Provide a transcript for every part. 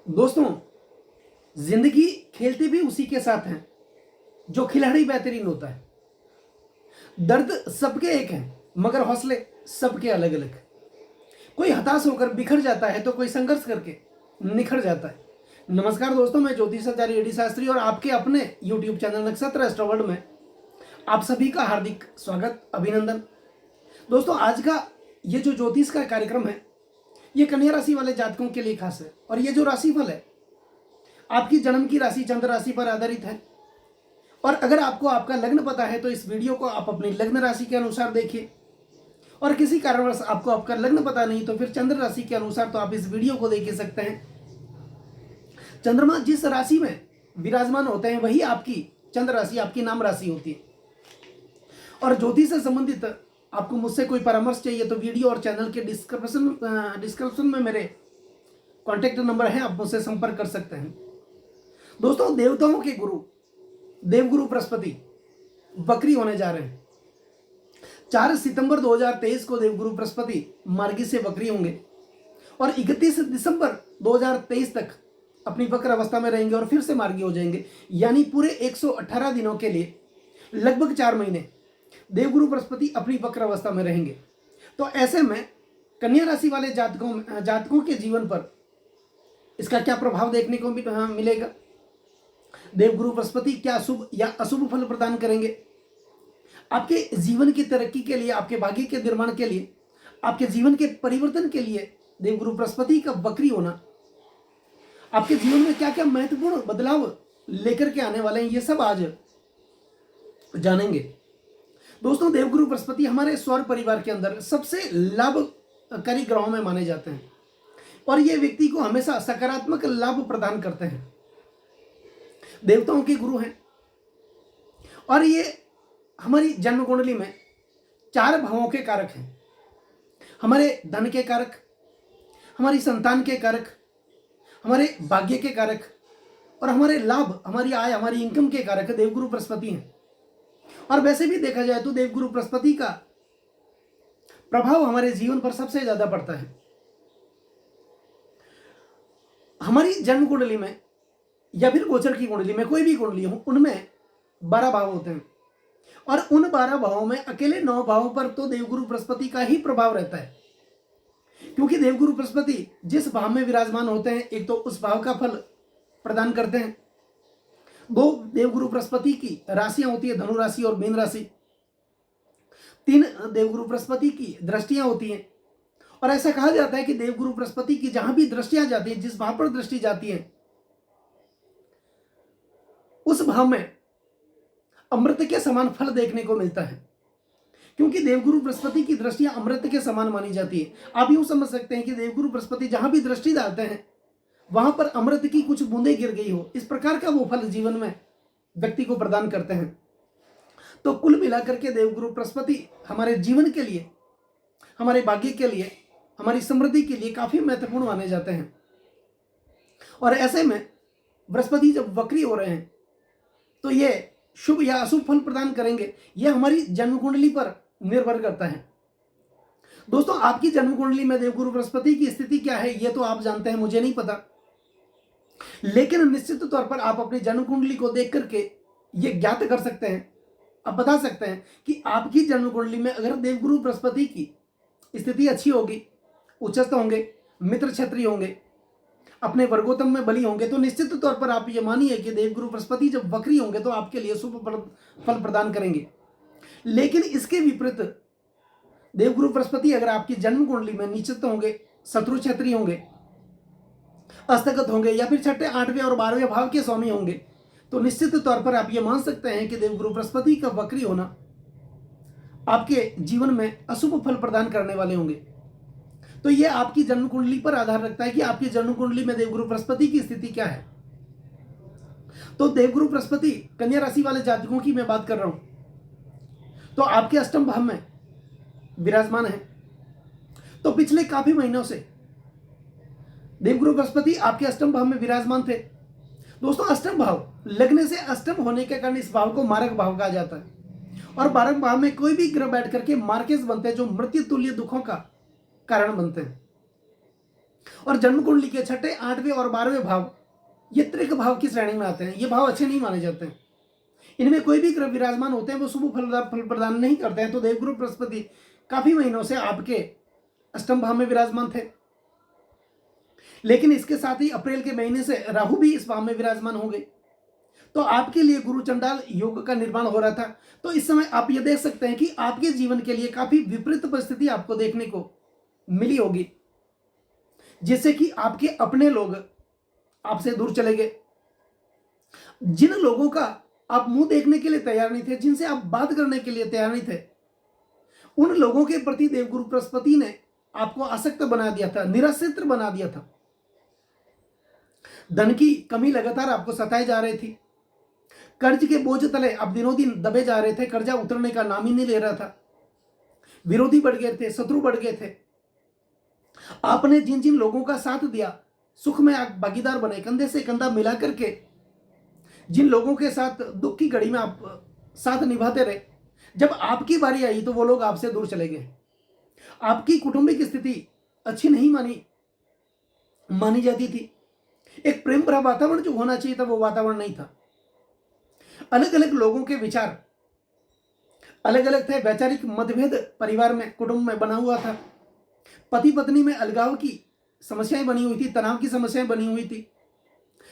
दोस्तों, जिंदगी खेलते भी उसी के साथ हैं जो खिलाड़ी बेहतरीन होता है। दर्द सबके एक हैं, मगर हौसले सबके अलग अलग। कोई हताश होकर बिखर जाता है तो कोई संघर्ष करके निखर जाता है। नमस्कार दोस्तों, मैं ज्योतिषाचार्य एडी शास्त्री और आपके अपने YouTube चैनल नक्षत्र एस्ट्रोवर्ल्ड में आप सभी का हार्दिक स्वागत, अभिनंदन। दोस्तों, आज का ये जो ज्योतिष का कार्यक्रम है, ये कन्या राशि वाले जातकों के लिए खास है। और ये जो राशिफल है, आपकी जन्म की राशि चंद्र राशि पर आधारित है। और अगर आपको आपका लग्न पता है तो इस वीडियो को आप अपनी लग्न राशि के अनुसार देखिए, और किसी कारणवश आपको आपका लग्न पता नहीं तो फिर चंद्र राशि के अनुसार तो आप इस वीडियो को देख ही सकते हैं। चंद्रमा जिस राशि में विराजमान होते हैं वही आपकी चंद्र राशि, आपकी नाम राशि होती है। और ज्योतिष से संबंधित आपको मुझसे कोई परामर्श चाहिए तो वीडियो और चैनल के डिस्क्रिप्शन में मेरे कॉन्टैक्ट नंबर है, आप मुझसे संपर्क कर सकते हैं। दोस्तों, देवताओं के गुरु देवगुरु बृहस्पति वक्री होने जा रहे हैं। 4 सितंबर 2023 को देवगुरु बृहस्पति मार्गी से वक्री होंगे और 31 दिसंबर 2023 तक अपनी वक्र अवस्था में रहेंगे और फिर से मार्गी हो जाएंगे। यानी पूरे 118 दिनों के लिए लगभग 4 महीने देवगुरु बृहस्पति अपनी वक्र अवस्था में रहेंगे। तो ऐसे में कन्या राशि वाले जातकों के जीवन पर इसका क्या प्रभाव देखने को मिलेगा? देवगुरु बृहस्पति क्या शुभ या अशुभ फल प्रदान करेंगे? आपके जीवन की तरक्की के लिए, आपके भाग्य के निर्माण के लिए, आपके जीवन के परिवर्तन के लिए देवगुरु बृहस्पति का वक्री होना आपके जीवन में क्या क्या महत्वपूर्ण बदलाव लेकर के आने वाले हैं, ये सब आज जानेंगे। दोस्तों, देवगुरु बृहस्पति हमारे सौर परिवार के अंदर सबसे लाभकारी ग्रहों में माने जाते हैं और ये व्यक्ति को हमेशा सकारात्मक लाभ प्रदान करते हैं। देवताओं के गुरु हैं और ये हमारी जन्म कुंडली में 4 भावों के कारक हैं। हमारे धन के कारक, हमारी संतान के कारक, हमारे भाग्य के कारक और हमारे लाभ, हमारी आय, हमारी इनकम के कारक देवगुरु बृहस्पति हैं। और वैसे भी देखा जाए तो देवगुरु बृहस्पति का प्रभाव हमारे जीवन पर सबसे ज्यादा पड़ता है। हमारी जन्म कुंडली में या फिर गोचर की कुंडली में, कोई भी कुंडली हो, उनमें 12 भाव होते हैं और उन 12 भावों में अकेले 9 भावों पर तो देवगुरु बृहस्पति का ही प्रभाव रहता है। क्योंकि देवगुरु बृहस्पति जिस भाव में विराजमान होते हैं, एक तो उस भाव का फल प्रदान करते हैं। 2 देवगुरु बृहस्पति की राशियां होती है, धनु राशि और मीन राशि। 3 देवगुरु बृहस्पति की दृष्टियां होती हैं और ऐसा कहा जाता है कि देवगुरु बृहस्पति की जहां भी दृष्टियां जाती हैं, जिस भाव पर दृष्टि जाती है, उस भाव में अमृत के समान फल देखने को मिलता है। क्योंकि देवगुरु बृहस्पति की दृष्टियां अमृत के समान मानी जाती है। आप यूं समझ सकते हैं कि देवगुरु बृहस्पति जहां भी दृष्टि डालते हैं वहां पर अमृत की कुछ बूंदें गिर गई हो, इस प्रकार का वो फल जीवन में व्यक्ति को प्रदान करते हैं। तो कुल मिलाकर के देवगुरु बृहस्पति हमारे जीवन के लिए, हमारे भाग्य के लिए, हमारी समृद्धि के लिए काफी महत्वपूर्ण माने जाते हैं। और ऐसे में बृहस्पति जब वक्री हो रहे हैं तो ये शुभ या अशुभ फल प्रदान करेंगे, यह हमारी जन्म कुंडली पर निर्भर करता है। दोस्तों, आपकी जन्म कुंडली में देवगुरु बृहस्पति की स्थिति क्या है ये तो आप जानते हैं, मुझे नहीं पता। लेकिन निश्चित तौर पर आप अपनी जन्म कुंडली को देख करके ये ज्ञात कर सकते हैं, आप बता सकते हैं कि आपकी जन्म कुंडली में अगर देवगुरु बृहस्पति की स्थिति अच्छी होगी, उच्चस्थ होंगे, मित्र क्षत्रिय होंगे, अपने वर्गोत्तम में बली होंगे, तो निश्चित तौर पर आप ये मानिए कि देवगुरु बृहस्पति जब वक्री होंगे तो आपके लिए शुभ फल प्रदान करेंगे। लेकिन इसके विपरीत देवगुरु बृहस्पति अगर आपकी जन्म कुंडली में नीचस्थ होंगे, शत्रु क्षत्रिय होंगे, अस्तगत होंगे या फिर 6ठे, 8वें और 12वें भाव के स्वामी होंगे, तो निश्चित तौर पर आप ये मान सकते हैं कि देवगुरु बृहस्पति का वक्री होना आपके जीवन में अशुभ फल प्रदान करने वाले होंगे। तो ये आपकी जन्म कुंडली पर आधार रखता है कि आपकी जन्म कुंडली में देवगुरु बृहस्पति की स्थिति क्या है। तो देवगुरु बृहस्पति कन्या राशि वाले जातकों की मैं बात कर रहा हूं तो आपके अष्टम भाव में विराजमान है। तो पिछले काफी महीनों से देवगुरु बृहस्पति आपके अष्टम भाव में विराजमान थे। दोस्तों, अष्टम भाव लगने से अष्टम होने के कारण इस भाव को मारक भाव कहा जाता है और मारक भाव में कोई भी ग्रह बैठ करके मार्केस बनते हैं जो मृत्यु तुल्य दुखों का कारण बनते हैं। और जन्म कुंडली के छठे, 8वें और 12वें भाव ये त्रिक भाव की श्रेणी में आते हैं। ये भाव अच्छे नहीं माने जाते हैं। इनमें कोई भी ग्रह विराजमान होते हैं वो शुभ फल प्रदान नहीं करते हैं। तो देवगुरु बृहस्पति काफी महीनों से आपके अष्टम भाव में विराजमान थे, लेकिन इसके साथ ही अप्रैल के महीने से राहु भी इस भाव में विराजमान हो गए। तो आपके लिए गुरु चंडाल योग का निर्माण हो रहा था। तो इस समय आप ये देख सकते हैं कि आपके जीवन के लिए काफी विपरीत परिस्थिति आपको देखने को मिली होगी, जिससे कि आपके अपने लोग आपसे दूर चले गए। जिन लोगों का आप मुंह देखने के लिए तैयार नहीं थे, जिनसे आप बात करने के लिए तैयार नहीं थे, उन लोगों के प्रति देवगुरु बृहस्पति ने आपको आसक्त बना दिया था, निराश्रित बना दिया था। धन की कमी लगातार आपको सताई जा रही थी। कर्ज के बोझ तले आप दिनों दिन दबे जा रहे थे। कर्जा उतरने का नाम ही नहीं ले रहा था। विरोधी बढ़ गए थे, शत्रु बढ़ गए थे। आपने जिन जिन लोगों का साथ दिया, सुख में आप भागीदार बने, कंधे से कंधा मिला करके जिन लोगों के साथ दुख की घड़ी में आप साथ निभाते रहे, जब आपकी बारी आई तो वो लोग आपसे दूर चले गए। आपकी कौटुंबिक स्थिति अच्छी नहीं मानी जाती थी। एक प्रेम भरा वातावरण जो होना चाहिए था वो वातावरण नहीं था। अलग अलग लोगों के विचार अलग अलग थे। वैचारिक मतभेद परिवार में, कुटुंब में बना हुआ था। पति पत्नी में अलगाव की समस्याएं बनी हुई थी, तनाव की समस्याएं बनी हुई थी।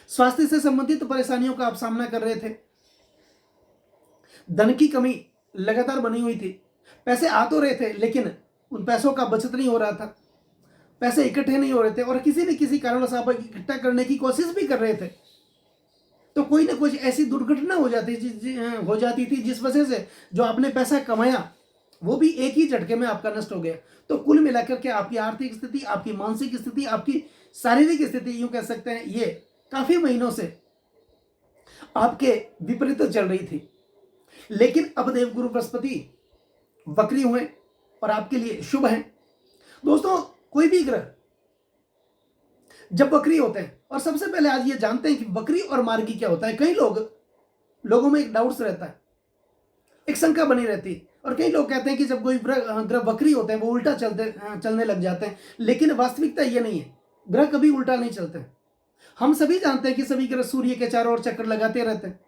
स्वास्थ्य से संबंधित परेशानियों का आप सामना कर रहे थे। धन की कमी लगातार बनी हुई थी। पैसे आ तो रहे थे, लेकिन उन पैसों का बचत नहीं हो रहा था। पैसे इकट्ठे नहीं हो रहे थे, और किसी न किसी कारणवश आप इकट्ठा करने की कोशिश भी कर रहे थे, तो कोई ना कोई ऐसी दुर्घटना हो जाती थी जिस वजह से जो आपने पैसा कमाया वो भी एक ही झटके में आपका नष्ट हो गया। तो कुल मिलाकर के आपकी आर्थिक स्थिति, आपकी मानसिक स्थिति, आपकी शारीरिक स्थिति, यूं कह सकते हैं, ये काफी महीनों से आपके विपरीत चल रही थी। लेकिन अब देवगुरु बृहस्पति वक्री हुए और आपके लिए शुभ हैं। दोस्तों, कोई भी ग्रह जब वक्री होते हैं, और सबसे पहले आज ये जानते हैं कि वक्री और मार्गी क्या होता है। कई लोगों में एक डाउट्स रहता है, एक शंका बनी रहती है, और कई लोग कहते हैं कि जब कोई ग्रह वक्री होते हैं वो उल्टा चलने लग जाते हैं। लेकिन वास्तविकता ये नहीं है, ग्रह कभी उल्टा नहीं चलते। हम सभी जानते हैं कि सभी ग्रह सूर्य के चारों ओर चक्कर लगाते रहते हैं,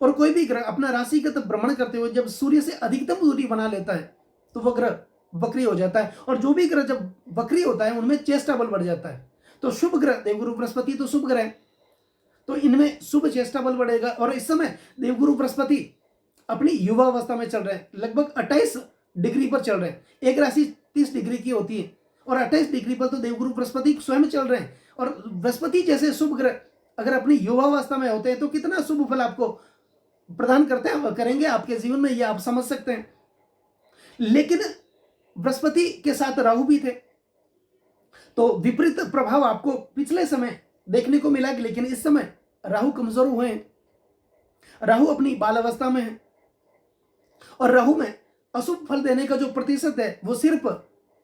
और कोई भी ग्रह अपना राशिगत भ्रमण करते हुए जब सूर्य से अधिकतम दूरी बना लेता है तो वह ग्रह वक्री हो जाता है। और जो भी ग्रह जब वक्री होता है उनमें चेष्टा बल बढ़ जाता है। तो शुभ ग्रह देवगुरु बृहस्पति तो शुभ ग्रह है, तो इनमें शुभ चेष्टा बल बढ़ेगा। और इस समय देवगुरु बृहस्पति अपनी युवा अवस्था में चल रहे हैं, लगभग 28 डिग्री पर चल रहे हैं। एक राशि 30 डिग्री की होती है, और 28 डिग्री पर तो देवगुरु बृहस्पति स्वयं चल रहे हैं। और बृहस्पति जैसे शुभ ग्रह अगर अपनी युवा अवस्था में होते हैं तो कितना शुभ फल आपको प्रदान करेंगे आपके जीवन में, ये आप समझ सकते हैं। लेकिन बृहस्पति के साथ राहु भी थे, तो विपरीत प्रभाव आपको पिछले समय देखने को मिला। लेकिन इस समय राहु कमजोर हुए हैं, राहु अपनी बाल अवस्था में है, और राहु में अशुभ फल देने का जो प्रतिशत है वो सिर्फ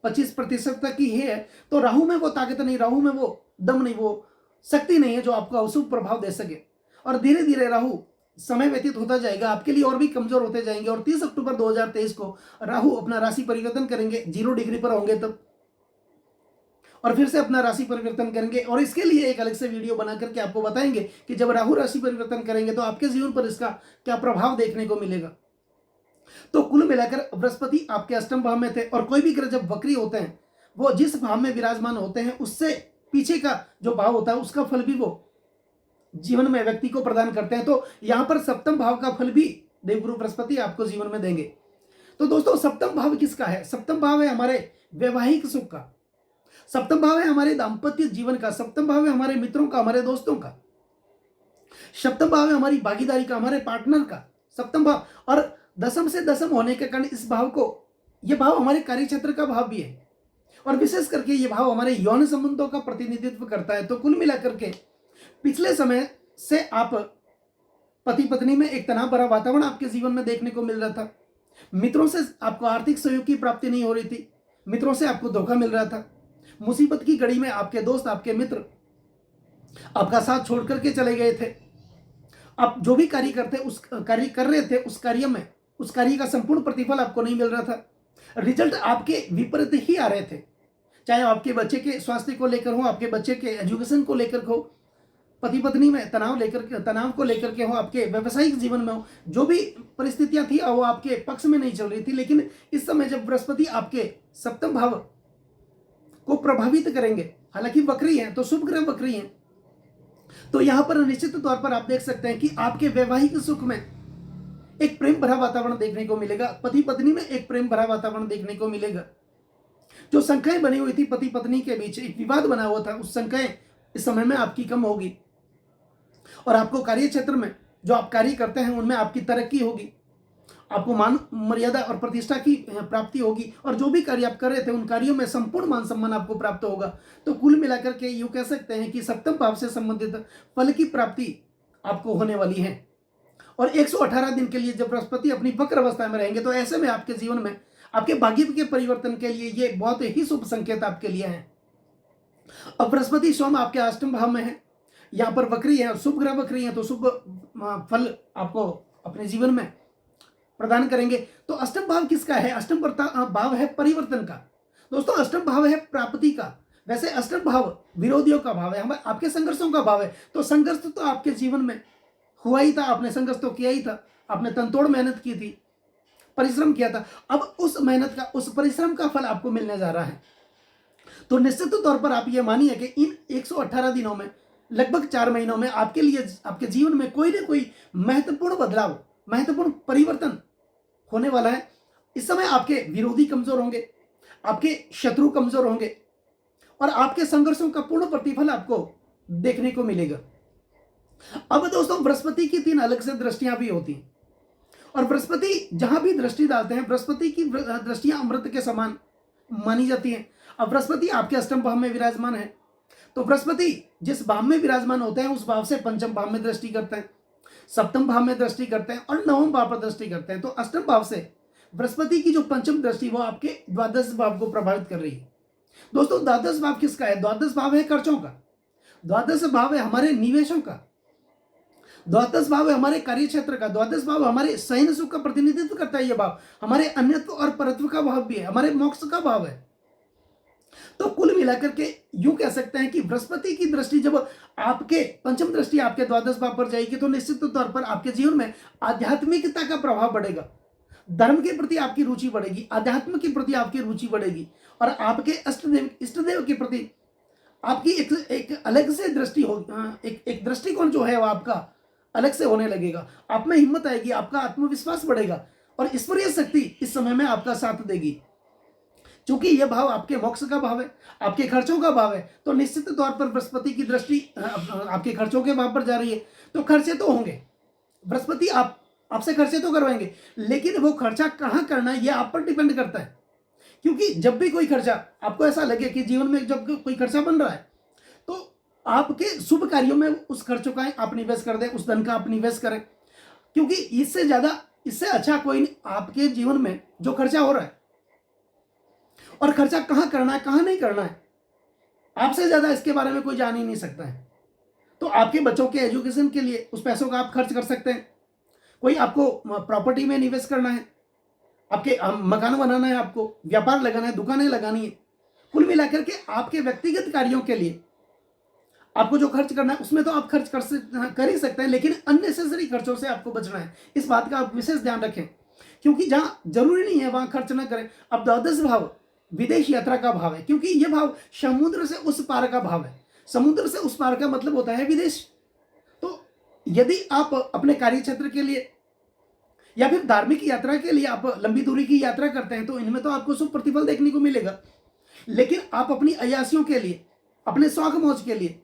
25% तक ही है। तो राहु में वो ताकत नहीं, राहु में वो दम नहीं, वो शक्ति नहीं है जो आपको अशुभ प्रभाव दे सके। और धीरे धीरे राहु समय व्यतीत होता जाएगा, आपके लिए और भी कमजोर होते जाएंगे। और 30 अक्टूबर 2023 को राहु अपना राशि परिवर्तन करेंगे, 0 डिग्री पर होंगे तब, और फिर से अपना राशि परिवर्तन करेंगे। और इसके लिए एक अलग से वीडियो बना करके आपको बताएंगे कि जब राहु राशि परिवर्तन करेंगे तो आपके जीवन पर इसका क्या प्रभाव देखने को मिलेगा। तो कुल मिलाकर बृहस्पति आपके अष्टम भाव में थे, और कोई भी ग्रह जब वक्री होते हैं वो जिस भाव में विराजमान होते हैं उससे पीछे का जो भाव होता है उसका फल भी वो जीवन में व्यक्ति को प्रदान करते हैं। तो यहां पर सप्तम भाव का फल भी देवगुरु बृहस्पति आपको जीवन में देंगे। तो दोस्तों, सप्तम भाव किसका है? सप्तम भाव है हमारे वैवाहिक सुख का, सप्तम भाव है हमारे दाम्पत्य जीवन का, सप्तम भाव है हमारे मित्रों का, हमारे दोस्तों का, सप्तम भाव है हमारी भागीदारी का, हमारे पार्टनर का सप्तम भाव। और दसम से दसम होने के कारण इस भाव को, यह भाव हमारे कार्य क्षेत्र का भाव भी है, और विशेष करके यह भाव हमारे यौन संबंधों का प्रतिनिधित्व करता है। तो कुल मिलाकर के पिछले समय से आप पति पत्नी में एक तनाव भरा वातावरण आपके जीवन में देखने को मिल रहा था। मित्रों से आपको आर्थिक सहयोग की प्राप्ति नहीं हो रही थी, मित्रों से आपको धोखा मिल रहा था। मुसीबत की घड़ी में आपके दोस्त, आपके मित्र आपका साथ छोड़ करके चले गए थे। आप जो भी कार्य कर रहे थे उस कार्य का संपूर्ण प्रतिफल आपको नहीं मिल रहा था। रिजल्ट आपके विपरीत ही आ रहे थे। चाहे आपके बच्चे के स्वास्थ्य को लेकर हो, आपके बच्चे के एजुकेशन को लेकर हो, पति पत्नी में तनाव को लेकर के हो, आपके व्यवसायिक जीवन में हो, जो भी परिस्थितियां थी वो आपके पक्ष में नहीं चल रही थी, लेकिन इस समय जब बृहस्पति आपके सप्तम भाव को प्रभावित करेंगे, हालांकि वक्री है तो शुभ ग्रह वक्री है, तो यहां पर निश्चित तौर पर आप देख सकते हैं कि आपके वैवाहिक सुख में एक प्रेम भरा वातावरण देखने को मिलेगा, पति पत्नी में एक प्रेम भरा वातावरण देखने को मिलेगा। जो शंकाएं बनी हुई थी पति पत्नी के बीच, एक विवाद बना हुआ था, उस शंकाएं इस समय में आपकी कम होगी और आपको कार्य क्षेत्र में जो आप कार्य करते हैं उनमें आपकी तरक्की होगी, आपको मान मर्यादा और प्रतिष्ठा की प्राप्ति होगी और जो भी कार्य आप कर रहे थे उन कार्यों में संपूर्ण मान सम्मान आपको प्राप्त होगा। तो कुल मिलाकर के यूं कह सकते हैं कि सप्तम भाव से संबंधित फल की प्राप्ति आपको होने वाली है। और 118 दिन के लिए जब बृहस्पति अपनी वक्र अवस्था में रहेंगे तो ऐसे में आपके जीवन में आपके भाग्य के परिवर्तन के लिए ये बहुत ही शुभ संकेत आपके लिए है। अब बृहस्पति स्वयं आपके अष्टम भाव में है, यहाँ पर वक्री है और शुभ ग्रह वक्री है, तो शुभ फल आपको अपने जीवन में प्रदान करेंगे। तो अष्टम भाव किसका है? अष्टम भाव है परिवर्तन का। दोस्तों अष्टम भाव है प्राप्ति का। वैसे अष्टम भाव विरोधियों का भाव है, हमारे आपके संघर्षों का भाव है। तो संघर्ष तो आपके जीवन में हुआ ही था, आपने संघर्ष तो किया ही था, आपने तनतोड़ मेहनत की थी, परिश्रम किया था। अब उस मेहनत का, उस परिश्रम का फल आपको मिलने जा रहा है। तो निश्चित तौर पर आप ये मानिए कि इन 118 दिनों में, लगभग 4 महीनों में आपके लिए, आपके जीवन में कोई ना कोई महत्वपूर्ण बदलाव, महत्वपूर्ण परिवर्तन होने वाला है। इस समय आपके विरोधी कमजोर होंगे, आपके शत्रु कमजोर होंगे और आपके संघर्षों का पूर्ण प्रतिफल आपको देखने को मिलेगा। अब दोस्तों बृहस्पति की 3 अलग से दृष्टियां भी होती हैं और बृहस्पति जहां भी दृष्टि डालते हैं, बृहस्पति की दृष्टियां अमृत के समान मानी जाती हैं। अब बृहस्पति आपके अष्टम भाव में विराजमान है, तो बृहस्पति जिस भाव में विराजमान होते हैं उस भाव से पंचम भाव में दृष्टि करते हैं, सप्तम भाव में दृष्टि करते हैं और नवम भाव पर दृष्टि करते हैं। तो अष्टम भाव से बृहस्पति की जो पंचम दृष्टि वो आपके द्वादश भाव को प्रभावित कर रही है। दोस्तों द्वादश भाव किसका है? द्वादश भाव है खर्चों का, द्वादश भाव है हमारे निवेशों का, द्वादश भाव है हमारे कार्य क्षेत्र का, द्वादश भाव हमारे शयन सुख का प्रतिनिधित्व करता है। ये भाव हमारे अन्यत्व और परत्व का भाव भी है, हमारे मोक्ष का भाव है। तो कुल मिलाकर के यूं कह सकते हैं कि बृहस्पति की दृष्टि जब आपके पंचम दृष्टि आपके द्वादश भाव पर जाएगी तो निश्चित तौर पर आपके जीवन में आध्यात्मिकता का प्रभाव बढ़ेगा, धर्म के प्रति आपकी रुचि बढ़ेगी, आध्यात्म के प्रति आपकी रुचि बढ़ेगी और आपके इष्टदेव के प्रति आपकी एक अलग से दृष्टि हो, एक दृष्टिकोण जो है वो आपका अलग से होने लगेगा। आप में हिम्मत आएगी, आपका आत्मविश्वास बढ़ेगा और ईश्वरीय शक्ति इस समय में आपका साथ देगी। क्योंकि यह भाव आपके मोक्ष का भाव है, आपके खर्चों का भाव है, तो निश्चित तौर पर बृहस्पति की दृष्टि आपके खर्चों के भाव पर जा रही है। तो खर्चे तो होंगे, बृहस्पति आपसे खर्चे तो करवाएंगे, लेकिन वो खर्चा कहाँ करना है यह आप पर डिपेंड करता है। क्योंकि जब भी कोई खर्चा आपको ऐसा लगे कि जीवन में जब कोई खर्चा बन रहा है तो आपके शुभ कार्यों में उस खर्चों का आप निवेश कर दें, उस धन का आप निवेश करें। क्योंकि इससे ज्यादा, इससे अच्छा कोई नहीं आपके जीवन में जो खर्चा हो रहा है और खर्चा कहाँ करना है कहाँ नहीं करना है, आपसे ज्यादा इसके बारे में कोई जान ही नहीं सकता है। तो आपके बच्चों के एजुकेशन के लिए उस पैसों का आप खर्च कर सकते हैं, कोई आपको प्रॉपर्टी में निवेश करना है, आपके मकान बनाना है, आपको व्यापार लगाना है, दुकानें लगानी है। कुल मिलाकर के आपके व्यक्तिगत कार्यों के लिए आपको जो खर्च करना है उसमें तो आप खर्च कर ही सकते हैं, लेकिन अननेसेसरी खर्चों से आपको बचना है। इस बात का आप विशेष ध्यान रखें, क्योंकि जहां जरूरी नहीं है वहां खर्च न करें। अब द्वादश भाव विदेश यात्रा का भाव है, क्योंकि यह भाव समुद्र से उस पार का भाव है। समुद्र से उस पार का मतलब होता है विदेश। तो यदि आप अपने कार्य क्षेत्र के लिए या फिर धार्मिक यात्रा के लिए आप लंबी दूरी की यात्रा करते हैं तो इनमें तो आपको शुभ प्रतिफल देखने को मिलेगा। लेकिन आप अपनी अयासियों के लिए, अपने शौक मौज के लिए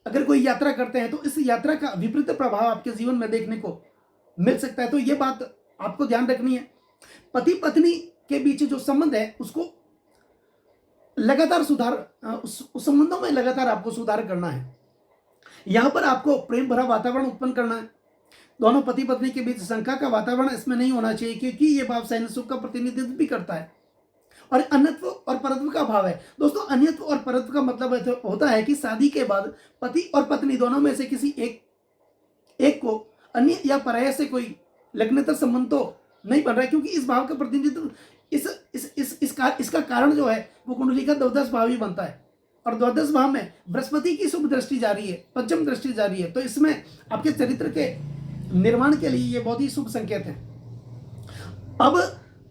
अगर कोई यात्रा करते हैं तो इस यात्रा का विपरीत प्रभाव आपके जीवन में देखने को मिल सकता है। तो ये बात आपको ध्यान रखनी है। पति पत्नी के बीच जो संबंध है उसको लगातार उस संबंधों में लगातार आपको सुधार करना है। यहां पर आपको प्रेम भरा वातावरण उत्पन्न करना है। दोनों पति पत्नी के बीच शंका का वातावरण इसमें नहीं होना चाहिए, क्योंकि ये भाव सैन्य सुख का प्रतिनिधित्व भी करता है और अन्यत्व और परत्व का भाव है। दोस्तों अन्यत्व और परत्व का मतलब होता है कि शादी के बाद पति और पत्नी दोनों में से किसी एक को अन्य या पराया से कोई लग्नेतर संबंध तो नहीं बन रहा है, क्योंकि इस भाव का प्रतिनिधित्व इसका कारण जो है वो कुंडली का द्वादश भाव ही बनता है, और द्वादश भाव में बृहस्पति की शुभ दृष्टि जारी है, पंचम दृष्टि जारी है, तो इसमें आपके चरित्र के निर्माण के लिए ये बहुत ही शुभ संकेत है। अब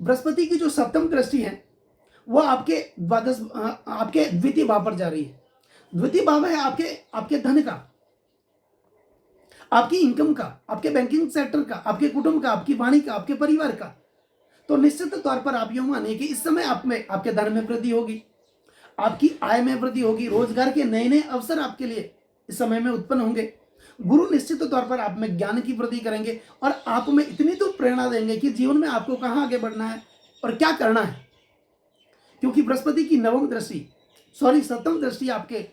बृहस्पति की जो सप्तम दृष्टि है वो आपके आपके द्वितीय भाव पर जा रही है। द्वितीय भाव है आपके धन का, आपकी इनकम का, आपके बैंकिंग सेक्टर का, आपके कुटुंब का, आपकी वाणी का, आपके परिवार का। तो निश्चित तौर पर आप यूं मानिए कि इस समय आप में आपके धन में वृद्धि होगी, आपकी आय में वृद्धि होगी, रोजगार के नए नए अवसर आपके लिए इस समय में उत्पन्न होंगे। गुरु निश्चित तौर पर आप में ज्ञान की वृद्धि करेंगे और आप में इतनी तो प्रेरणा देंगे कि जीवन में आपको कहाँ आगे बढ़ना है और क्या करना है, क्योंकि बृहस्पति की सप्तम दृष्टि आपके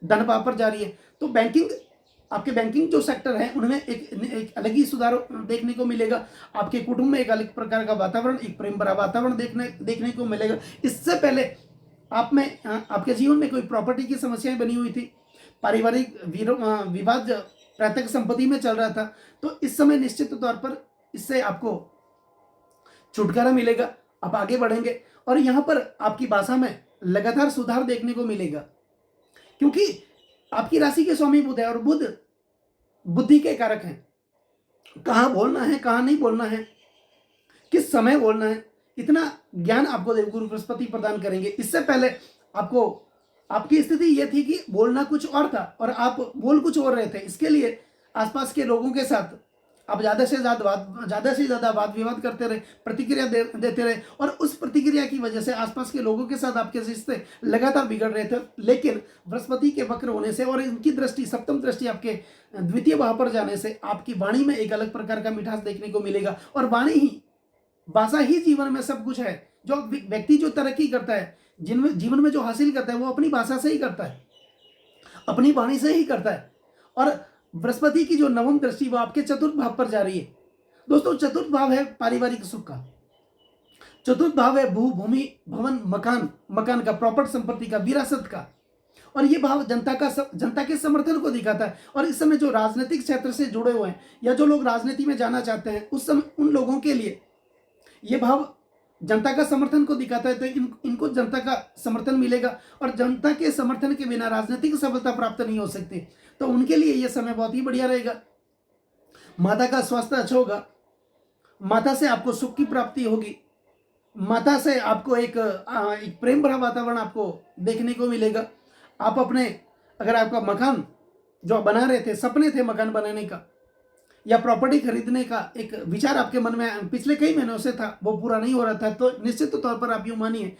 धन भाव पर जा रही है। तो आपके बैंकिंग जो सेक्टर है उनमें एक अलग ही सुधार देखने को मिलेगा। आपके कुटुंब में एक अलग प्रकार का वातावरण, एक प्रेम भरा वातावरण देखने को मिलेगा। इससे पहले आपके जीवन में कोई प्रॉपर्टी की समस्याएं बनी हुई थी, पारिवारिक विवाद पैतृक संपत्ति में चल रहा था, तो इस समय निश्चित तौर पर इससे आपको छुटकारा मिलेगा, आप आगे बढ़ेंगे। और यहाँ पर आपकी भाषा में लगातार सुधार देखने को मिलेगा, क्योंकि आपकी राशि के स्वामी बुध है और बुध बुद्धि के कारक हैं। कहाँ बोलना है, कहाँ नहीं बोलना है, किस समय बोलना है, इतना ज्ञान आपको देवगुरु बृहस्पति प्रदान करेंगे। इससे पहले आपकी स्थिति यह थी कि बोलना कुछ और था और आप बोल कुछ और रहे थे। इसके लिए आसपास के लोगों के साथ आप ज़्यादा से ज़्यादा वाद विवाद करते रहे, प्रतिक्रिया देते रहे, और उस प्रतिक्रिया की वजह से आसपास के लोगों के साथ आपके रिश्ते लगातार बिगड़ रहे थे। लेकिन बृहस्पति के वक्र होने से और इनकी दृष्टि सप्तम दृष्टि आपके द्वितीय भाव पर जाने से आपकी वाणी में एक अलग प्रकार का मिठास देखने को मिलेगा। और भाषा ही जीवन में सब कुछ है। जो व्यक्ति जो तरक्की करता है, जीवन में जो हासिल करता है, वो अपनी भाषा से ही करता है, अपनी वाणी से ही करता है। और बृहस्पति की जो नवम दृष्टि वो आपके चतुर्थ भाव पर जा रही है। दोस्तों, चतुर्थ भाव है पारिवारिक सुख का, चतुर्थ भाव है भू भूमि भवन मकान का, प्रॉपर्टी संपत्ति का, विरासत का। और ये भाव जनता के समर्थन को दिखाता है। और इस समय जो राजनीतिक क्षेत्र से जुड़े हुए हैं या जो लोग राजनीति में जाना चाहते हैं, उस समय उन लोगों के लिए ये भाव जनता का समर्थन को दिखाता है। तो इनको जनता का समर्थन मिलेगा, और जनता के समर्थन के बिना राजनीतिक सफलता प्राप्त नहीं हो सकती। तो उनके लिए यह समय बहुत ही बढ़िया रहेगा। माता का स्वास्थ्य अच्छा होगा, माता से आपको सुख की प्राप्ति होगी, माता से आपको एक प्रेम भरा वातावरण आपको देखने को मिलेगा। आप अगर आपका मकान जो बना रहे थे, सपने थे मकान बनाने का या प्रॉपर्टी खरीदने का एक विचार आपके मन में पिछले कई महीनों से था, वो पूरा नहीं हो रहा था, तो निश्चित तौर पर आप यूँ मानिए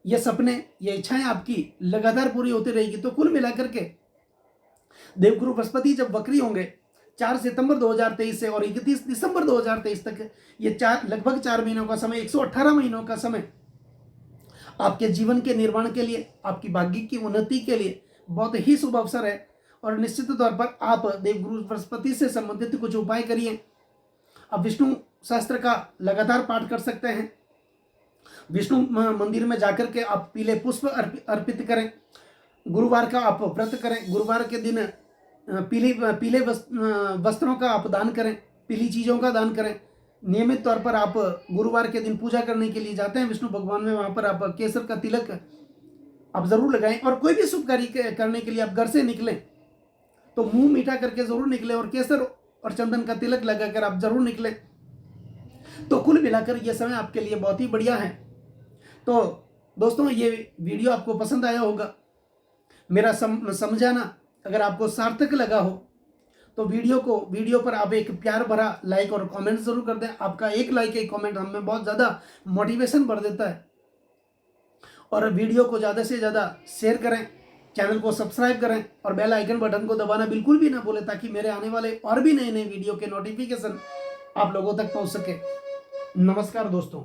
ये सपने, ये इच्छाएं आपकी लगातार पूरी होती रहेगी। तो कुल मिलाकर के देवगुरु बृहस्पति जब वक्री होंगे 4 सितंबर 2023 से और 31 दिसंबर 2023 तक, ये लगभग 4 महीनों का समय, 118 महीनों का समय आपके जीवन के निर्माण के लिए, आपकी भाग्य की उन्नति के लिए बहुत ही शुभ अवसर है। और निश्चित तौर पर आप देवगुरु बृहस्पति से संबंधित कुछ उपाय करिए। आप विष्णु शास्त्र का लगातार पाठ कर सकते हैं। विष्णु मंदिर में जाकर के आप पीले पुष्प अर्पित करें। गुरुवार का आप व्रत करें। गुरुवार के दिन पीले वस्त्रों का आप दान करें, पीली चीज़ों का दान करें। नियमित तौर पर आप गुरुवार के दिन पूजा करने के लिए जाते हैं विष्णु भगवान में, वहाँ पर आप केसर का तिलक आप ज़रूर लगाएं। और कोई भी शुभ कार्य करने के लिए आप घर से निकलें तो मुंह मीठा करके ज़रूर निकलें, और केसर और चंदन का तिलक लगाकर आप ज़रूर निकलें। तो कुल मिलाकर यह समय आपके लिए बहुत ही बढ़िया है। तो दोस्तों, ये वीडियो आपको पसंद आया होगा। मेरा समझाना अगर आपको सार्थक लगा हो तो वीडियो पर आप एक प्यार भरा लाइक और कमेंट जरूर कर दें। आपका एक लाइक एक कमेंट हमें बहुत ज़्यादा मोटिवेशन बढ़ देता है। और वीडियो को ज़्यादा से ज़्यादा शेयर करें, चैनल को सब्सक्राइब करें और बेल आइकन बटन को दबाना बिल्कुल भी ना भूलें, ताकि मेरे आने वाले और भी नए वीडियो के नोटिफिकेशन आप लोगों तक पहुंच सके। नमस्कार दोस्तों।